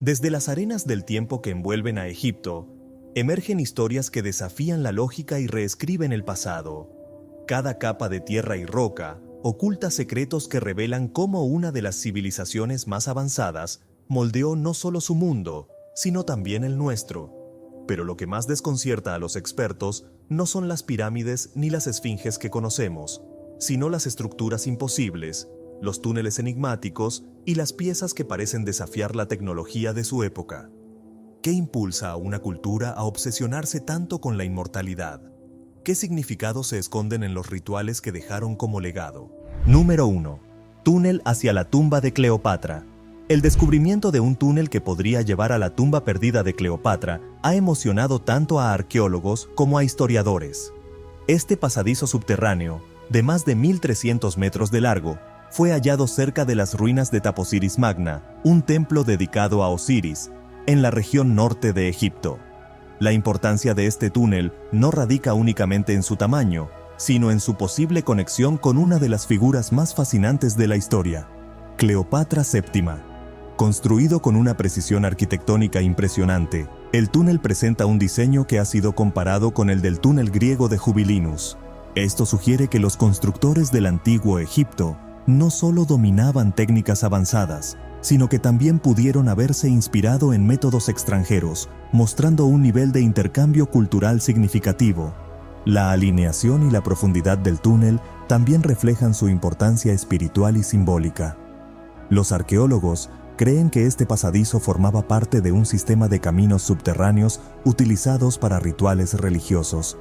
Desde las arenas del tiempo que envuelven a Egipto, emergen historias que desafían la lógica y reescriben el pasado. Cada capa de tierra y roca oculta secretos que revelan cómo una de las civilizaciones más avanzadas moldeó no solo su mundo, sino también el nuestro. Pero lo que más desconcierta a los expertos no son las pirámides ni las esfinges que conocemos, sino las estructuras imposibles, los túneles enigmáticos y las piezas que parecen desafiar la tecnología de su época. ¿Qué impulsa a una cultura a obsesionarse tanto con la inmortalidad? ¿Qué significados se esconden en los rituales que dejaron como legado? Número 1. Túnel hacia la tumba de Cleopatra. El descubrimiento de un túnel que podría llevar a la tumba perdida de Cleopatra ha emocionado tanto a arqueólogos como a historiadores. Este pasadizo subterráneo, de más de 1.300 metros de largo, fue hallado cerca de las ruinas de Taposiris Magna, un templo dedicado a Osiris, en la región norte de Egipto. La importancia de este túnel no radica únicamente en su tamaño, sino en su posible conexión con una de las figuras más fascinantes de la historia, Cleopatra VII. Construido con una precisión arquitectónica impresionante, el túnel presenta un diseño que ha sido comparado con el del túnel griego de Jubilinus. Esto sugiere que los constructores del antiguo Egipto no solo dominaban técnicas avanzadas, sino que también pudieron haberse inspirado en métodos extranjeros, mostrando un nivel de intercambio cultural significativo. La alineación y la profundidad del túnel también reflejan su importancia espiritual y simbólica. Los arqueólogos creen que este pasadizo formaba parte de un sistema de caminos subterráneos utilizados para rituales religiosos.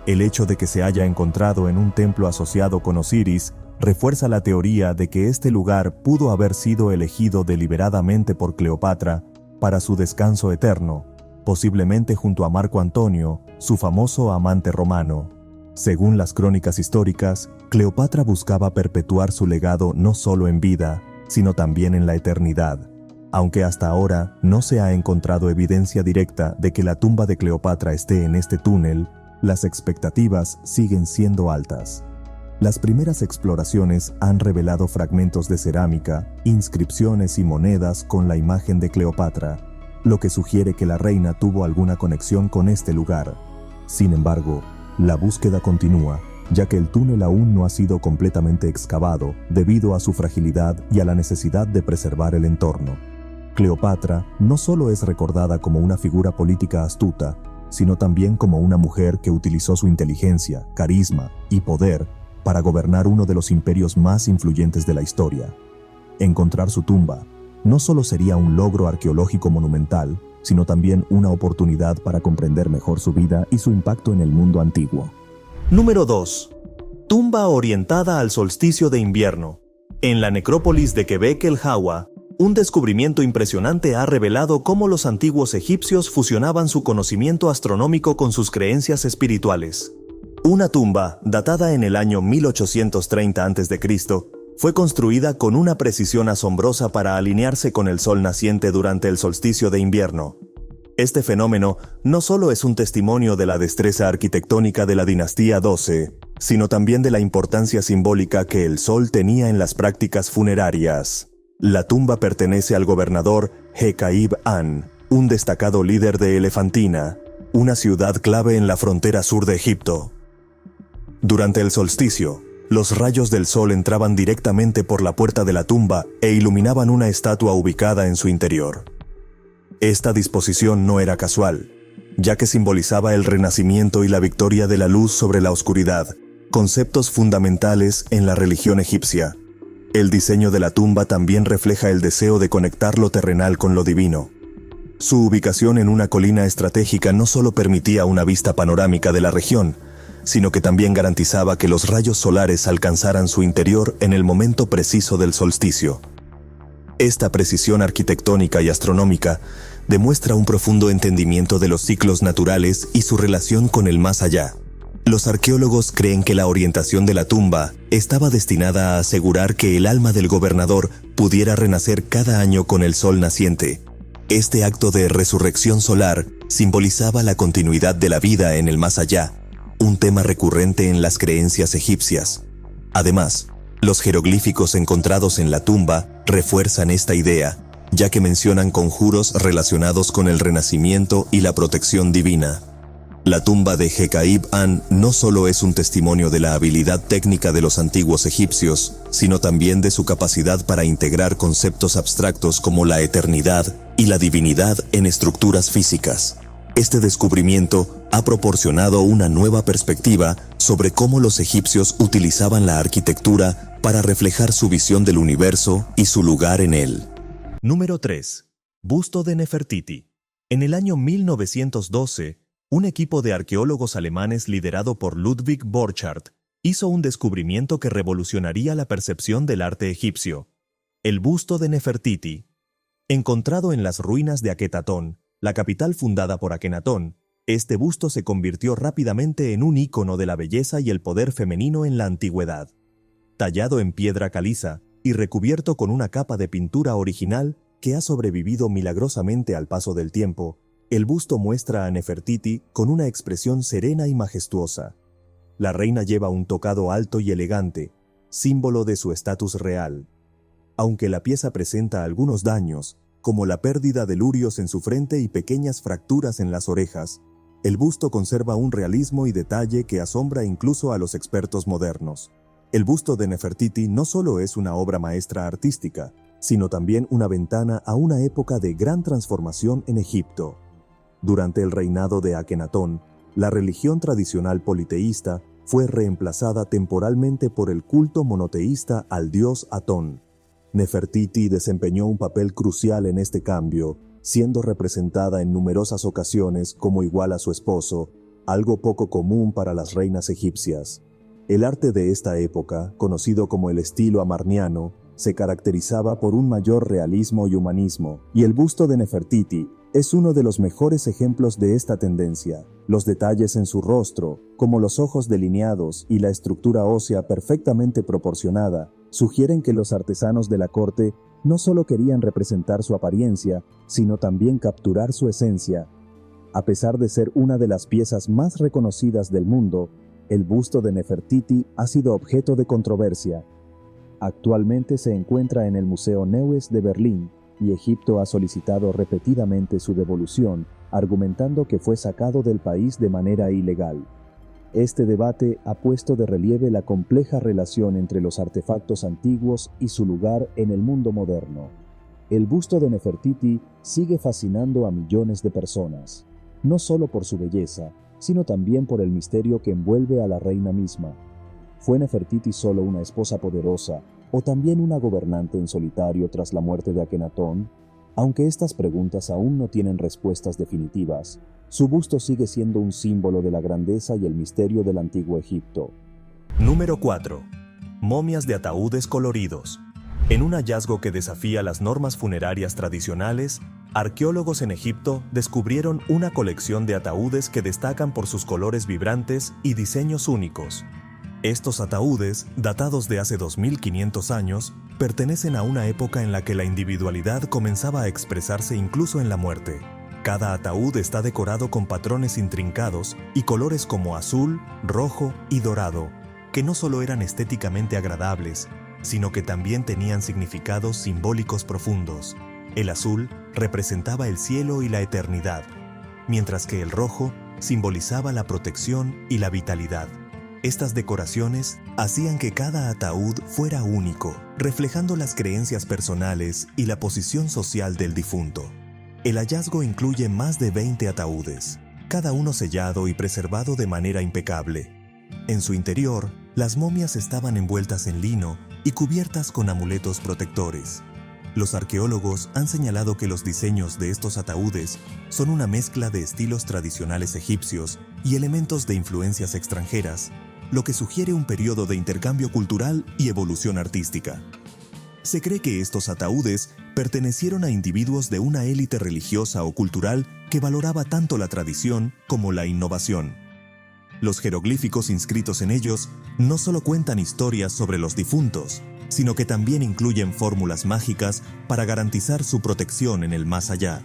El hecho de que se haya encontrado en un templo asociado con Osiris refuerza la teoría de que este lugar pudo haber sido elegido deliberadamente por Cleopatra para su descanso eterno, posiblemente junto a Marco Antonio, su famoso amante romano. Según las crónicas históricas, Cleopatra buscaba perpetuar su legado no solo en vida, sino también en la eternidad. Aunque hasta ahora no se ha encontrado evidencia directa de que la tumba de Cleopatra esté en este túnel, las expectativas siguen siendo altas. Las primeras exploraciones han revelado fragmentos de cerámica, inscripciones y monedas con la imagen de Cleopatra, lo que sugiere que la reina tuvo alguna conexión con este lugar. Sin embargo, la búsqueda continúa, ya que el túnel aún no ha sido completamente excavado debido a su fragilidad y a la necesidad de preservar el entorno. Cleopatra no solo es recordada como una figura política astuta, sino también como una mujer que utilizó su inteligencia, carisma y poder para gobernar uno de los imperios más influyentes de la historia. Encontrar su tumba no solo sería un logro arqueológico monumental, sino también una oportunidad para comprender mejor su vida y su impacto en el mundo antiguo. Número 2. Tumba orientada al solsticio de invierno. En la necrópolis de Quebec el Hawa, un descubrimiento impresionante ha revelado cómo los antiguos egipcios fusionaban su conocimiento astronómico con sus creencias espirituales. Una tumba, datada en el año 1830 a.C., fue construida con una precisión asombrosa para alinearse con el sol naciente durante el solsticio de invierno. Este fenómeno no solo es un testimonio de la destreza arquitectónica de la dinastía 12, sino también de la importancia simbólica que el sol tenía en las prácticas funerarias. La tumba pertenece al gobernador Hekaib An, un destacado líder de Elefantina, una ciudad clave en la frontera sur de Egipto. Durante el solsticio, los rayos del sol entraban directamente por la puerta de la tumba e iluminaban una estatua ubicada en su interior. Esta disposición no era casual, ya que simbolizaba el renacimiento y la victoria de la luz sobre la oscuridad, conceptos fundamentales en la religión egipcia. El diseño de la tumba también refleja el deseo de conectar lo terrenal con lo divino. Su ubicación en una colina estratégica no solo permitía una vista panorámica de la región, sino que también garantizaba que los rayos solares alcanzaran su interior en el momento preciso del solsticio. Esta precisión arquitectónica y astronómica demuestra un profundo entendimiento de los ciclos naturales y su relación con el más allá. Los arqueólogos creen que la orientación de la tumba estaba destinada a asegurar que el alma del gobernador pudiera renacer cada año con el sol naciente. Este acto de resurrección solar simbolizaba la continuidad de la vida en el más allá, un tema recurrente en las creencias egipcias. Además, los jeroglíficos encontrados en la tumba refuerzan esta idea, ya que mencionan conjuros relacionados con el renacimiento y la protección divina. La tumba de Hekaib-An no solo es un testimonio de la habilidad técnica de los antiguos egipcios, sino también de su capacidad para integrar conceptos abstractos como la eternidad y la divinidad en estructuras físicas. Este descubrimiento ha proporcionado una nueva perspectiva sobre cómo los egipcios utilizaban la arquitectura para reflejar su visión del universo y su lugar en él. Número 3. Busto de Nefertiti. En el año 1912, un equipo de arqueólogos alemanes liderado por Ludwig Borchardt hizo un descubrimiento que revolucionaría la percepción del arte egipcio. El busto de Nefertiti. Encontrado en las ruinas de Aketatón, la capital fundada por Akenatón, este busto se convirtió rápidamente en un ícono de la belleza y el poder femenino en la antigüedad. Tallado en piedra caliza y recubierto con una capa de pintura original que ha sobrevivido milagrosamente al paso del tiempo, el busto muestra a Nefertiti con una expresión serena y majestuosa. La reina lleva un tocado alto y elegante, símbolo de su estatus real. Aunque la pieza presenta algunos daños, como la pérdida de lurios en su frente y pequeñas fracturas en las orejas, el busto conserva un realismo y detalle que asombra incluso a los expertos modernos. El busto de Nefertiti no solo es una obra maestra artística, sino también una ventana a una época de gran transformación en Egipto. Durante el reinado de Akenatón, la religión tradicional politeísta fue reemplazada temporalmente por el culto monoteísta al dios Atón. Nefertiti desempeñó un papel crucial en este cambio, siendo representada en numerosas ocasiones como igual a su esposo, algo poco común para las reinas egipcias. El arte de esta época, conocido como el estilo amarniano, se caracterizaba por un mayor realismo y humanismo, y el busto de Nefertiti es uno de los mejores ejemplos de esta tendencia. Los detalles en su rostro, como los ojos delineados y la estructura ósea perfectamente proporcionada, sugieren que los artesanos de la corte no solo querían representar su apariencia, sino también capturar su esencia. A pesar de ser una de las piezas más reconocidas del mundo, el busto de Nefertiti ha sido objeto de controversia. Actualmente se encuentra en el Museo Neues de Berlín, y Egipto ha solicitado repetidamente su devolución, argumentando que fue sacado del país de manera ilegal. Este debate ha puesto de relieve la compleja relación entre los artefactos antiguos y su lugar en el mundo moderno. El busto de Nefertiti sigue fascinando a millones de personas, no solo por su belleza, sino también por el misterio que envuelve a la reina misma. ¿Fue Nefertiti solo una esposa poderosa, o también una gobernante en solitario tras la muerte de Akenatón? Aunque estas preguntas aún no tienen respuestas definitivas, su busto sigue siendo un símbolo de la grandeza y el misterio del antiguo Egipto. Número 4. Momias de ataúdes coloridos. En un hallazgo que desafía las normas funerarias tradicionales, arqueólogos en Egipto descubrieron una colección de ataúdes que destacan por sus colores vibrantes y diseños únicos. Estos ataúdes, datados de hace 2500 años, pertenecen a una época en la que la individualidad comenzaba a expresarse incluso en la muerte. Cada ataúd está decorado con patrones intrincados y colores como azul, rojo y dorado, que no solo eran estéticamente agradables, sino que también tenían significados simbólicos profundos. El azul representaba el cielo y la eternidad, mientras que el rojo simbolizaba la protección y la vitalidad. Estas decoraciones hacían que cada ataúd fuera único, reflejando las creencias personales y la posición social del difunto. El hallazgo incluye más de 20 ataúdes, cada uno sellado y preservado de manera impecable. En su interior, las momias estaban envueltas en lino y cubiertas con amuletos protectores. Los arqueólogos han señalado que los diseños de estos ataúdes son una mezcla de estilos tradicionales egipcios y elementos de influencias extranjeras, lo que sugiere un periodo de intercambio cultural y evolución artística. Se cree que estos ataúdes pertenecieron a individuos de una élite religiosa o cultural que valoraba tanto la tradición como la innovación. Los jeroglíficos inscritos en ellos no solo cuentan historias sobre los difuntos, sino que también incluyen fórmulas mágicas para garantizar su protección en el más allá.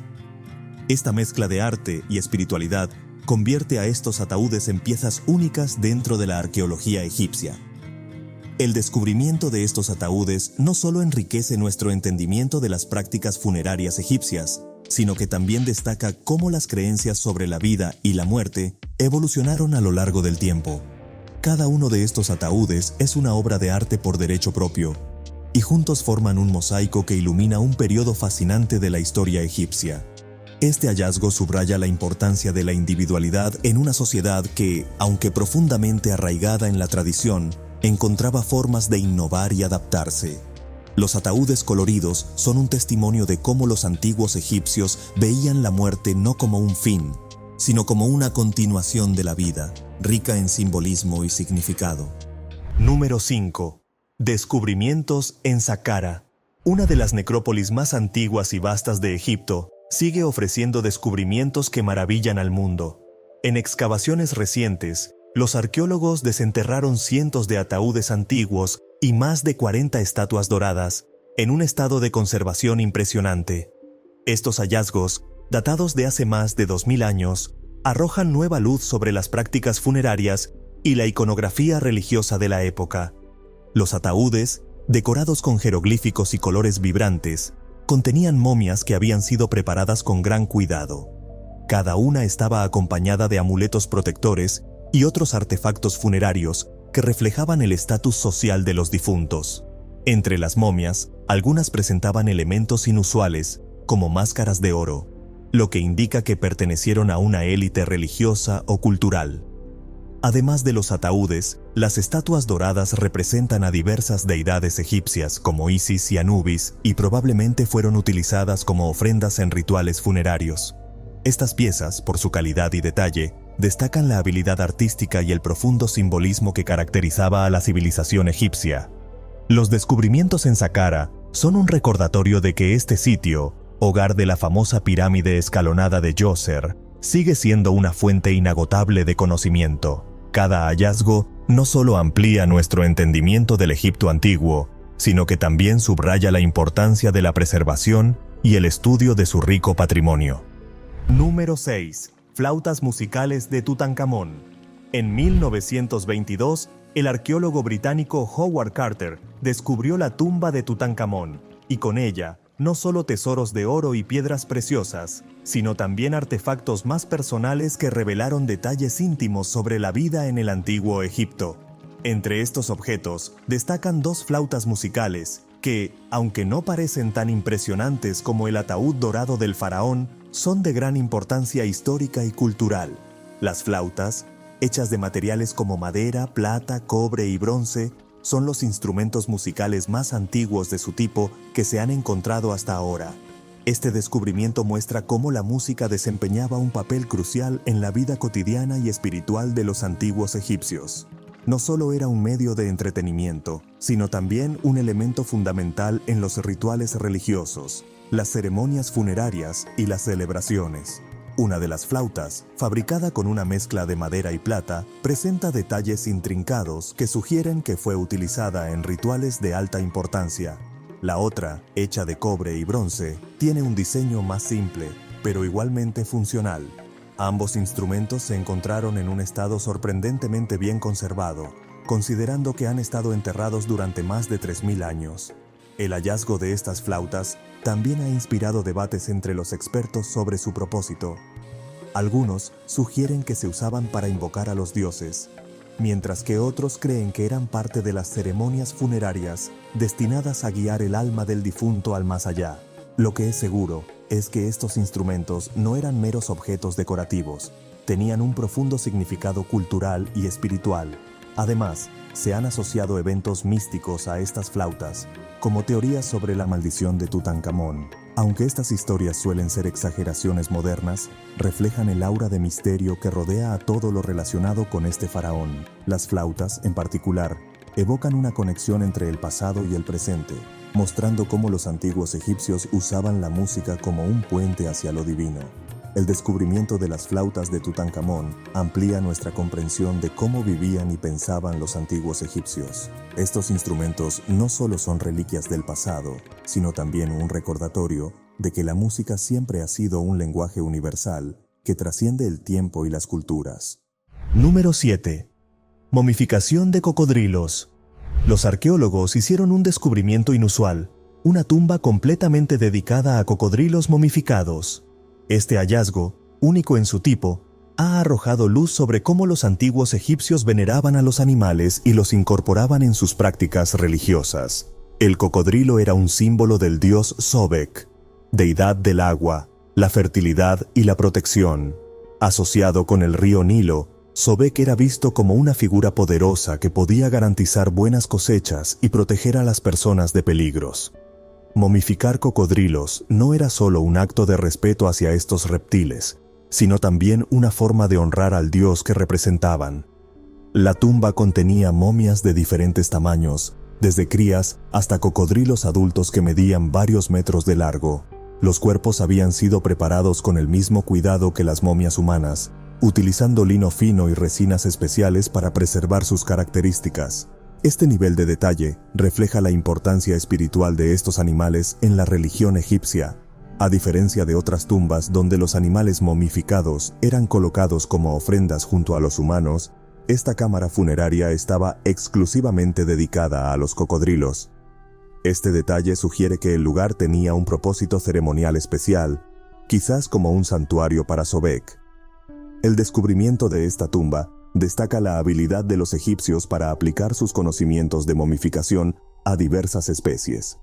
Esta mezcla de arte y espiritualidad convierte a estos ataúdes en piezas únicas dentro de la arqueología egipcia. El descubrimiento de estos ataúdes no solo enriquece nuestro entendimiento de las prácticas funerarias egipcias, sino que también destaca cómo las creencias sobre la vida y la muerte evolucionaron a lo largo del tiempo. Cada uno de estos ataúdes es una obra de arte por derecho propio, y juntos forman un mosaico que ilumina un periodo fascinante de la historia egipcia. Este hallazgo subraya la importancia de la individualidad en una sociedad que, aunque profundamente arraigada en la tradición, encontraba formas de innovar y adaptarse. Los ataúdes coloridos son un testimonio de cómo los antiguos egipcios veían la muerte no como un fin, sino como una continuación de la vida, rica en simbolismo y significado. Número 5. Descubrimientos en Saqqara. Una de las necrópolis más antiguas y vastas de Egipto, sigue ofreciendo descubrimientos que maravillan al mundo. En excavaciones recientes, los arqueólogos desenterraron cientos de ataúdes antiguos y más de 40 estatuas doradas, en un estado de conservación impresionante. Estos hallazgos, datados de hace más de 2000 años, arrojan nueva luz sobre las prácticas funerarias y la iconografía religiosa de la época. Los ataúdes, decorados con jeroglíficos y colores vibrantes, contenían momias que habían sido preparadas con gran cuidado. Cada una estaba acompañada de amuletos protectores y otros artefactos funerarios que reflejaban el estatus social de los difuntos. Entre las momias, algunas presentaban elementos inusuales, como máscaras de oro, lo que indica que pertenecieron a una élite religiosa o cultural. Además de los ataúdes, las estatuas doradas representan a diversas deidades egipcias como Isis y Anubis y probablemente fueron utilizadas como ofrendas en rituales funerarios. Estas piezas, por su calidad y detalle, destacan la habilidad artística y el profundo simbolismo que caracterizaba a la civilización egipcia. Los descubrimientos en Saqqara son un recordatorio de que este sitio, hogar de la famosa pirámide escalonada de Djoser, sigue siendo una fuente inagotable de conocimiento. Cada hallazgo no solo amplía nuestro entendimiento del Egipto antiguo, sino que también subraya la importancia de la preservación y el estudio de su rico patrimonio. Número 6. Flautas musicales de Tutankamón. En 1922, el arqueólogo británico Howard Carter descubrió la tumba de Tutankamón, y con ella, no solo tesoros de oro y piedras preciosas, sino también artefactos más personales que revelaron detalles íntimos sobre la vida en el antiguo Egipto. Entre estos objetos, destacan dos flautas musicales que, aunque no parecen tan impresionantes como el ataúd dorado del faraón, son de gran importancia histórica y cultural. Las flautas, hechas de materiales como madera, plata, cobre y bronce, son los instrumentos musicales más antiguos de su tipo que se han encontrado hasta ahora. Este descubrimiento muestra cómo la música desempeñaba un papel crucial en la vida cotidiana y espiritual de los antiguos egipcios. No solo era un medio de entretenimiento, sino también un elemento fundamental en los rituales religiosos, las ceremonias funerarias y las celebraciones. Una de las flautas, fabricada con una mezcla de madera y plata, presenta detalles intrincados que sugieren que fue utilizada en rituales de alta importancia. La otra, hecha de cobre y bronce, tiene un diseño más simple, pero igualmente funcional. Ambos instrumentos se encontraron en un estado sorprendentemente bien conservado, considerando que han estado enterrados durante más de 3000 años. El hallazgo de estas flautas también ha inspirado debates entre los expertos sobre su propósito. Algunos sugieren que se usaban para invocar a los dioses, mientras que otros creen que eran parte de las ceremonias funerarias destinadas a guiar el alma del difunto al más allá. Lo que es seguro es que estos instrumentos no eran meros objetos decorativos, tenían un profundo significado cultural y espiritual. Además, se han asociado eventos místicos a estas flautas, como teorías sobre la maldición de Tutankamón. Aunque estas historias suelen ser exageraciones modernas, reflejan el aura de misterio que rodea a todo lo relacionado con este faraón. Las flautas, en particular, evocan una conexión entre el pasado y el presente, mostrando cómo los antiguos egipcios usaban la música como un puente hacia lo divino. El descubrimiento de las flautas de Tutankamón amplía nuestra comprensión de cómo vivían y pensaban los antiguos egipcios. Estos instrumentos no solo son reliquias del pasado, sino también un recordatorio de que la música siempre ha sido un lenguaje universal que trasciende el tiempo y las culturas. Número 7. Momificación de cocodrilos. Los arqueólogos hicieron un descubrimiento inusual, una tumba completamente dedicada a cocodrilos momificados. Este hallazgo, único en su tipo, ha arrojado luz sobre cómo los antiguos egipcios veneraban a los animales y los incorporaban en sus prácticas religiosas. El cocodrilo era un símbolo del dios Sobek, deidad del agua, la fertilidad y la protección. Asociado con el río Nilo, Sobek era visto como una figura poderosa que podía garantizar buenas cosechas y proteger a las personas de peligros. Momificar cocodrilos no era solo un acto de respeto hacia estos reptiles, sino también una forma de honrar al dios que representaban. La tumba contenía momias de diferentes tamaños, desde crías hasta cocodrilos adultos que medían varios metros de largo. Los cuerpos habían sido preparados con el mismo cuidado que las momias humanas, utilizando lino fino y resinas especiales para preservar sus características. Este nivel de detalle refleja la importancia espiritual de estos animales en la religión egipcia. A diferencia de otras tumbas donde los animales momificados eran colocados como ofrendas junto a los humanos, esta cámara funeraria estaba exclusivamente dedicada a los cocodrilos. Este detalle sugiere que el lugar tenía un propósito ceremonial especial, quizás como un santuario para Sobek. El descubrimiento de esta tumba destaca la habilidad de los egipcios para aplicar sus conocimientos de momificación a diversas especies.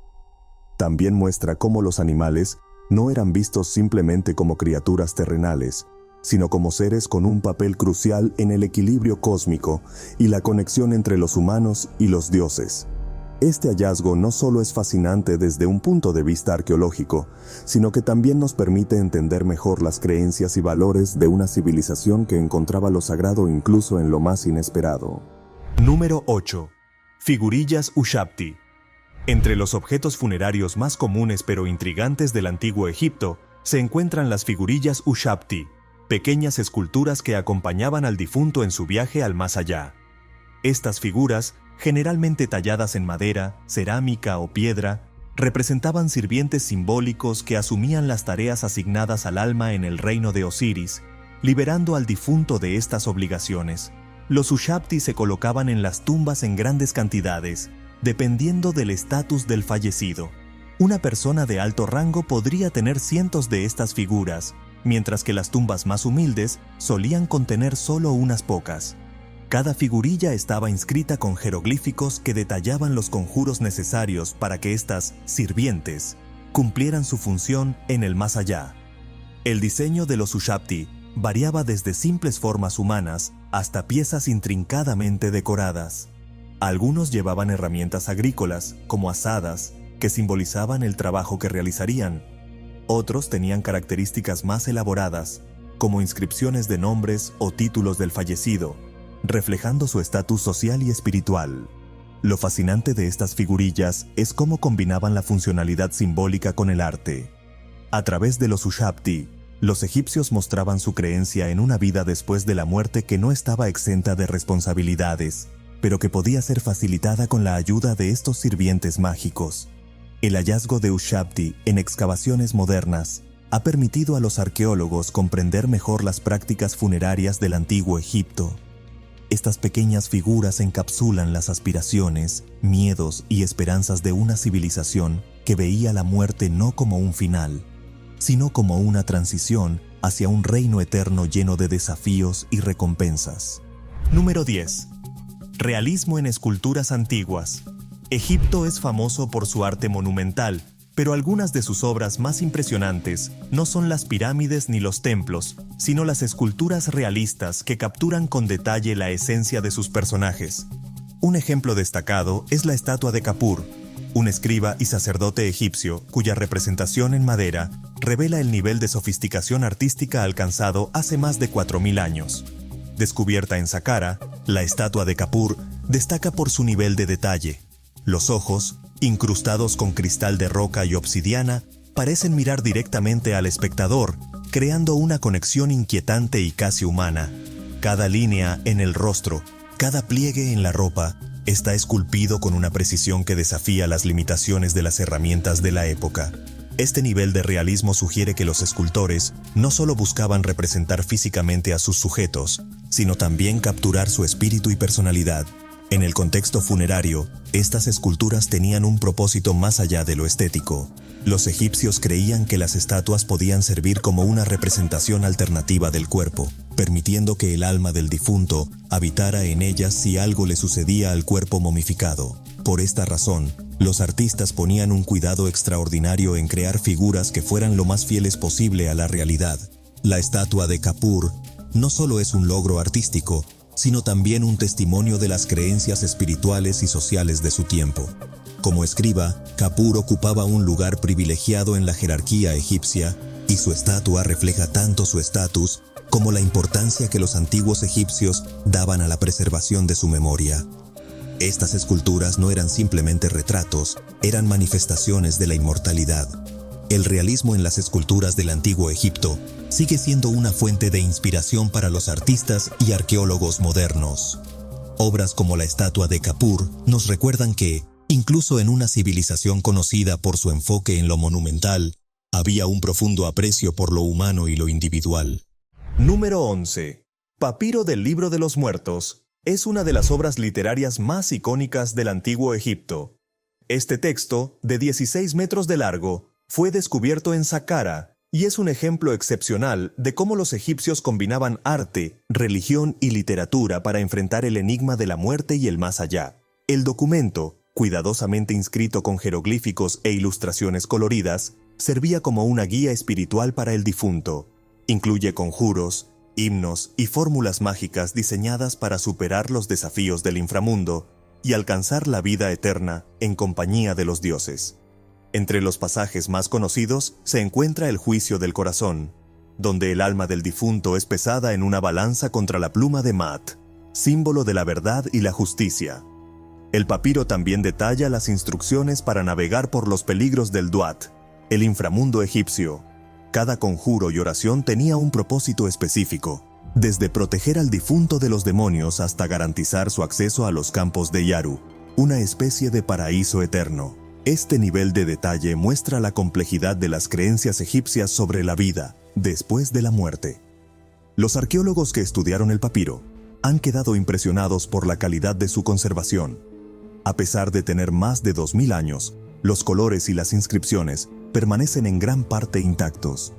También muestra cómo los animales no eran vistos simplemente como criaturas terrenales, sino como seres con un papel crucial en el equilibrio cósmico y la conexión entre los humanos y los dioses. Este hallazgo no solo es fascinante desde un punto de vista arqueológico, sino que también nos permite entender mejor las creencias y valores de una civilización que encontraba lo sagrado incluso en lo más inesperado. Número 8. Figurillas Ushabti. Entre los objetos funerarios más comunes pero intrigantes del antiguo Egipto, se encuentran las figurillas Ushabti, pequeñas esculturas que acompañaban al difunto en su viaje al más allá. Estas figuras, generalmente talladas en madera, cerámica o piedra, representaban sirvientes simbólicos que asumían las tareas asignadas al alma en el reino de Osiris, liberando al difunto de estas obligaciones. Los Ushabti se colocaban en las tumbas en grandes cantidades, dependiendo del estatus del fallecido. Una persona de alto rango podría tener cientos de estas figuras, mientras que las tumbas más humildes solían contener solo unas pocas. Cada figurilla estaba inscrita con jeroglíficos que detallaban los conjuros necesarios para que estas sirvientes cumplieran su función en el más allá. El diseño de los Ushabti variaba desde simples formas humanas hasta piezas intrincadamente decoradas. Algunos llevaban herramientas agrícolas, como azadas, que simbolizaban el trabajo que realizarían. Otros tenían características más elaboradas, como inscripciones de nombres o títulos del fallecido, reflejando su estatus social y espiritual. Lo fascinante de estas figurillas es cómo combinaban la funcionalidad simbólica con el arte. A través de los Ushabti, los egipcios mostraban su creencia en una vida después de la muerte que no estaba exenta de responsabilidades, pero que podía ser facilitada con la ayuda de estos sirvientes mágicos. El hallazgo de Ushabti en excavaciones modernas ha permitido a los arqueólogos comprender mejor las prácticas funerarias del antiguo Egipto. Estas pequeñas figuras encapsulan las aspiraciones, miedos y esperanzas de una civilización que veía la muerte no como un final, sino como una transición hacia un reino eterno lleno de desafíos y recompensas. Número 10. Realismo en esculturas antiguas. Egipto es famoso por su arte monumental, pero algunas de sus obras más impresionantes no son las pirámides ni los templos, sino las esculturas realistas que capturan con detalle la esencia de sus personajes. Un ejemplo destacado es la estatua de Kapur, un escriba y sacerdote egipcio cuya representación en madera revela el nivel de sofisticación artística alcanzado hace más de 4000 años. Descubierta en Saqqara, la estatua de Kapur destaca por su nivel de detalle. Los ojos, incrustados con cristal de roca y obsidiana, parecen mirar directamente al espectador, creando una conexión inquietante y casi humana. Cada línea en el rostro, cada pliegue en la ropa, está esculpido con una precisión que desafía las limitaciones de las herramientas de la época. Este nivel de realismo sugiere que los escultores no solo buscaban representar físicamente a sus sujetos, sino también capturar su espíritu y personalidad. En el contexto funerario, estas esculturas tenían un propósito más allá de lo estético. Los egipcios creían que las estatuas podían servir como una representación alternativa del cuerpo, permitiendo que el alma del difunto habitara en ellas si algo le sucedía al cuerpo momificado. Por esta razón, los artistas ponían un cuidado extraordinario en crear figuras que fueran lo más fieles posible a la realidad. La estatua de Kapur no solo es un logro artístico, sino también un testimonio de las creencias espirituales y sociales de su tiempo. Como escriba, Kapur ocupaba un lugar privilegiado en la jerarquía egipcia, y su estatua refleja tanto su estatus como la importancia que los antiguos egipcios daban a la preservación de su memoria. Estas esculturas no eran simplemente retratos, eran manifestaciones de la inmortalidad. El realismo en las esculturas del antiguo Egipto sigue siendo una fuente de inspiración para los artistas y arqueólogos modernos. Obras como la estatua de Kapur nos recuerdan que, incluso en una civilización conocida por su enfoque en lo monumental, había un profundo aprecio por lo humano y lo individual. Número 11. Papiro del Libro de los Muertos. Es una de las obras literarias más icónicas del antiguo Egipto. Este texto, de 16 metros de largo, fue descubierto en Saqqara y es un ejemplo excepcional de cómo los egipcios combinaban arte, religión y literatura para enfrentar el enigma de la muerte y el más allá. El documento, cuidadosamente inscrito con jeroglíficos e ilustraciones coloridas, servía como una guía espiritual para el difunto. Incluye conjuros, himnos y fórmulas mágicas diseñadas para superar los desafíos del inframundo y alcanzar la vida eterna en compañía de los dioses. Entre los pasajes más conocidos se encuentra el juicio del corazón, donde el alma del difunto es pesada en una balanza contra la pluma de Maat, símbolo de la verdad y la justicia. El papiro también detalla las instrucciones para navegar por los peligros del Duat, el inframundo egipcio. Cada conjuro y oración tenía un propósito específico, desde proteger al difunto de los demonios hasta garantizar su acceso a los campos de Yaru, una especie de paraíso eterno. Este nivel de detalle muestra la complejidad de las creencias egipcias sobre la vida después de la muerte. Los arqueólogos que estudiaron el papiro han quedado impresionados por la calidad de su conservación. A pesar de tener más de 2000 años, los colores y las inscripciones permanecen en gran parte intactos.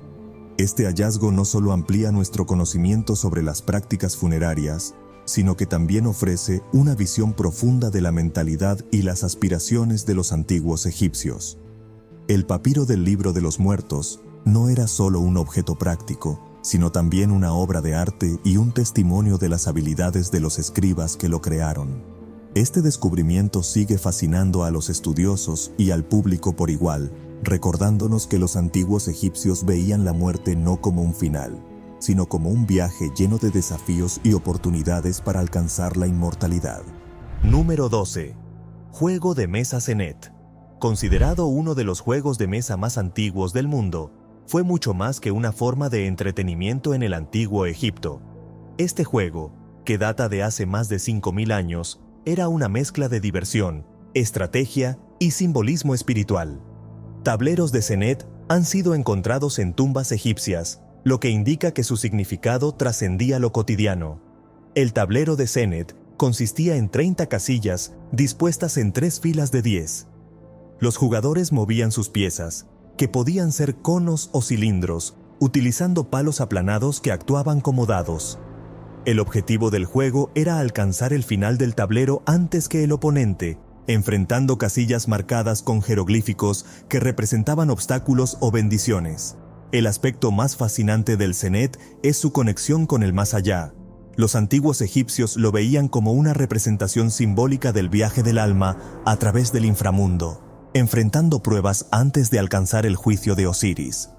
Este hallazgo no solo amplía nuestro conocimiento sobre las prácticas funerarias, sino que también ofrece una visión profunda de la mentalidad y las aspiraciones de los antiguos egipcios. El papiro del Libro de los Muertos no era solo un objeto práctico, sino también una obra de arte y un testimonio de las habilidades de los escribas que lo crearon. Este descubrimiento sigue fascinando a los estudiosos y al público por igual, recordándonos que los antiguos egipcios veían la muerte no como un final, sino como un viaje lleno de desafíos y oportunidades para alcanzar la inmortalidad. Número 12. Juego de mesa Senet. Considerado uno de los juegos de mesa más antiguos del mundo, fue mucho más que una forma de entretenimiento en el antiguo Egipto. Este juego, que data de hace más de 5000 años, era una mezcla de diversión, estrategia y simbolismo espiritual. Tableros de Senet han sido encontrados en tumbas egipcias, lo que indica que su significado trascendía lo cotidiano. El tablero de Senet consistía en 30 casillas dispuestas en 3 filas de 10. Los jugadores movían sus piezas, que podían ser conos o cilindros, utilizando palos aplanados que actuaban como dados. El objetivo del juego era alcanzar el final del tablero antes que el oponente, enfrentando casillas marcadas con jeroglíficos que representaban obstáculos o bendiciones. El aspecto más fascinante del Senet es su conexión con el más allá. Los antiguos egipcios lo veían como una representación simbólica del viaje del alma a través del inframundo, enfrentando pruebas antes de alcanzar el juicio de Osiris.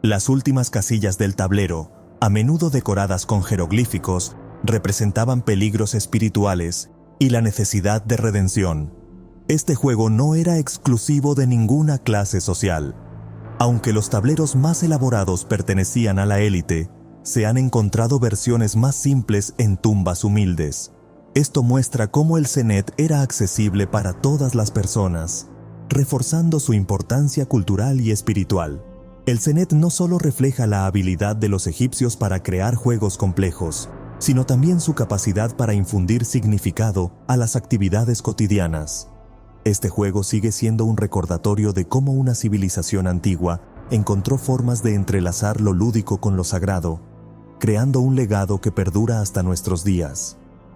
Las últimas casillas del tablero, a menudo decoradas con jeroglíficos, representaban peligros espirituales y la necesidad de redención. Este juego no era exclusivo de ninguna clase social. Aunque los tableros más elaborados pertenecían a la élite, se han encontrado versiones más simples en tumbas humildes. Esto muestra cómo el Senet era accesible para todas las personas, reforzando su importancia cultural y espiritual. El Senet no solo refleja la habilidad de los egipcios para crear juegos complejos, sino también su capacidad para infundir significado a las actividades cotidianas. Este juego sigue siendo un recordatorio de cómo una civilización antigua encontró formas de entrelazar lo lúdico con lo sagrado, creando un legado que perdura hasta nuestros días.